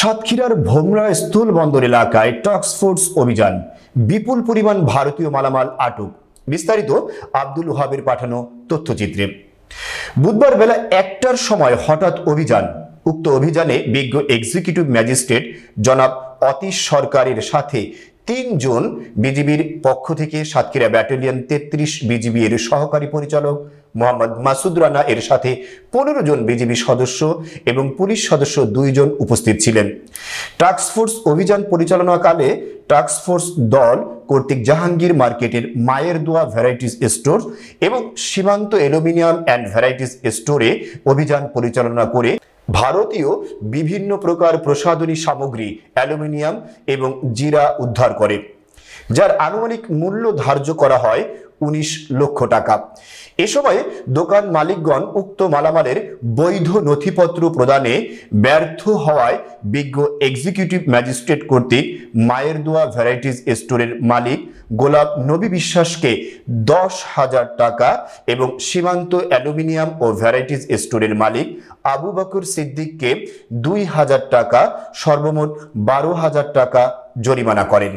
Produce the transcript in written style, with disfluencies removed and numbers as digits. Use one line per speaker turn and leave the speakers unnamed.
সাতক্ষীরার ভোমরা স্থল বন্দর এলাকায় টাস্কফোর্স অভিযান, বিপুল পরিমাণ ভারতীয় মালামাল আটক। বিস্তারিত আব্দুল ওহাবের পাঠানো তথ্যচিত্রে। বুধবার বেলা 1টার সময় হঠাৎ অভিযান। উক্ত অভিযানে বিজ্ঞ এক্সিকিউটিভ ম্যাজিস্ট্রেট জনাব অতীশ সরকারের সাথে 3 জন বিজিবির পক্ষ থেকে সাতক্ষীরা ব্যাটালিয়ন 33 বিজিবি এর সহকারী পরিচালক মোহাম্মদ মাসুদ রানা এর সাথে 15 জন বিজিবি সদস্য এবং পুলিশ সদস্য 2 জন উপস্থিত ছিলেন। টাস্কফোর্স অভিযান পরিচালনাকালে টাস্কফোর্স দল কর্তৃক জাহাঙ্গীর মার্কেটের মায়ের দোয়া ভ্যারাইটিস স্টোর এবং সীমান্ত অ্যালুমিনিয়াম অ্যান্ড ভ্যারাইটিস স্টোরে অভিযান পরিচালনা করে ভারতীয় বিভিন্ন প্রকার প্রসাধনী সামগ্রী, অ্যালুমিনিয়াম এবং জিরা উদ্ধার করে, যার আনুমানিক মূল্য ধার্য করা হয় 19 লক্ষ টাকা। এ সময় দোকান মালিকগণ উক্ত মালামালের বৈধ নথিপত্র প্রদানে ব্যর্থ হওয়ায় বিজ্ঞ এক্সিকিউটিভ ম্যাজিস্ট্রেট কর্তৃক মায়ের দোয়া ভ্যারাইটিস স্টোরের মালিক গোলাপ নবী বিশ্বাসকে 10,000 টাকা এবং সীমান্ত অ্যালুমিনিয়াম ও ভ্যারাইটিস স্টোরের মালিক আবু বকর সিদ্দিককে 2,000 টাকা, সর্বমোট 12,000 টাকা জরিমানা করেন।